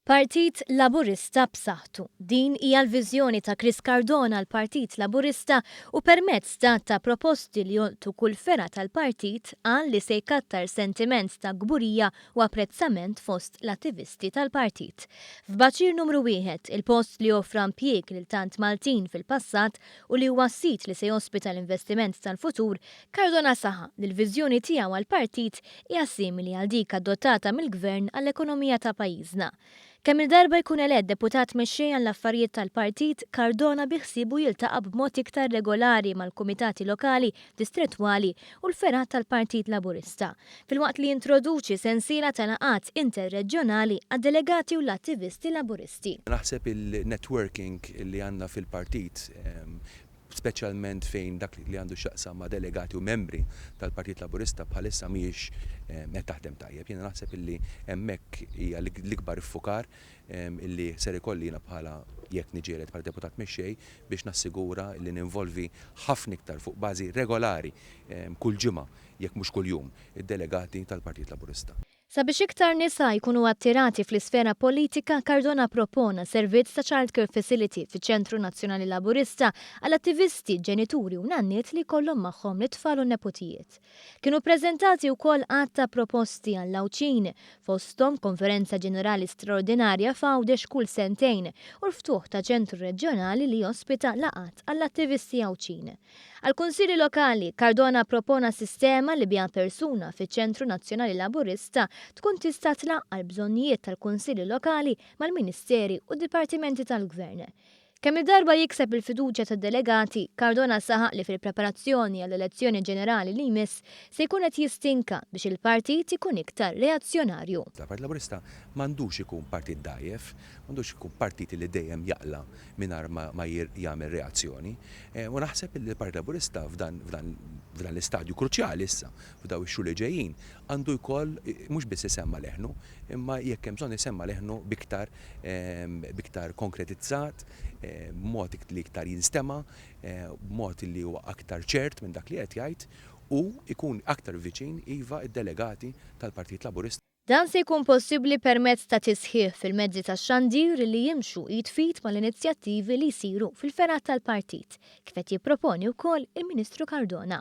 Partit Laburista b'saħħtu. Din hija l-viżjoni ta' Chris Cardona l-Partit Laburista u permezz ta' proposti li jolqtu kull fera tal-partit qal li se jkattar sentiment ta' gburija u apprezzament fost l-attivisti tal-partit. F'Baċir numru 1, il-post li offra impjieg lil tant Maltin fil-passat u li huwa sit li se jospita l-investiment tal-futur, Cardona saħa li l-viżjoni tiegħu għall-partit hija simili għal dik adottata mill-Gvern għall-ekonomija ta' pajjiżna. Kemm il-darba jkun elett deputat mexxej għall-affarijiet tal-partit, Cardona biħsibu jiltaqa' b'mod iktar regolari mal-kumitati lokali, distrettwali u l-ferat tal-Partit Laburista, filwaqt li jintroduċi sensiela ta' laqgħat interreġjonali għad-delegati u l-attivisti Laburisti. Naħseb il-networking li għandna fil-partit speċjalment fejn dak li għandu xaqsam ma' delegati u membri tal-Partit Laburista bħalissa mhijiex qed taħdem tajjeb. Jiena naħseb illi hemmhekk hija l-ikbar iffukar illi ser ikolli jiena bħala jekk niġieled bħala deputat mexxej biex nassigura li ninvolvi ħafna iktar fuq bażi regolari kull ġimgħa jekk mhux kuljum id-delegati tal-Partit Laburista. Sabiex iktar nisa jkunu attirati fl-isfera politika, Cardona propona servizz ta' childcare facility fiċ-Ċentru Nazzjonali Laburista għal attivisti, ġenituri u nanniet li kollhom magħhom l-tfal u nepotijiet. Kienu preżentati wkoll għatta proposti għall awċin fosthom konferenza ġenerali straordinarja f'Għawdex kull sentejn u l-ftuħ ta' ċentru reġjonali li jospita laqat għall-attivisti awċin. Għal-Kunsilli Lokali, Cardona propona sistema li biha persuna fiċ-Ċentru Nazzjonali Laburista tkun tista' tlaqqal bżonnijiet tal-Kunsilli Lokali mal-Ministeri u d-Dipartimenti tal-Gvern. Kemm il-darba jikseb il-fiduċja tad-delegati, Cardona saħaq li fil-preparazzjoni għall-elezzjoni ġenerali li jmiss se jkun qed jistinka biex il-partit ikun iktar reazzjonarju. Il-Partit Laburista m'għandux ikun partit dajjef, m'għandux ikun partit li dejjem jaqla mingħajr ma jagħmel reazzjoni. U naħseb li l-Partit Laburista f'dan l-istadju kruċjali issa f'daw ix-xhur li ġejjin għandu jkoll mhux biss isemma' leħnu, imma jekk hemm bżonn isemma' leħnu biktar konkretizzat, b'mod li iktar jinstema', b'mod li huwa aktar ċert minn dak li qed jgħid u jkun aktar viċin iva id-delegati tal-Partit Laburista. Dan se jkun possibbli permezz ta' tisħiħ fil-mezzi tax-xandir li jimxu jitfit mal-inizjattivi li jsiru fil-ferat tal-partit, kif qed jipproponi wkoll il-Ministru Cardona.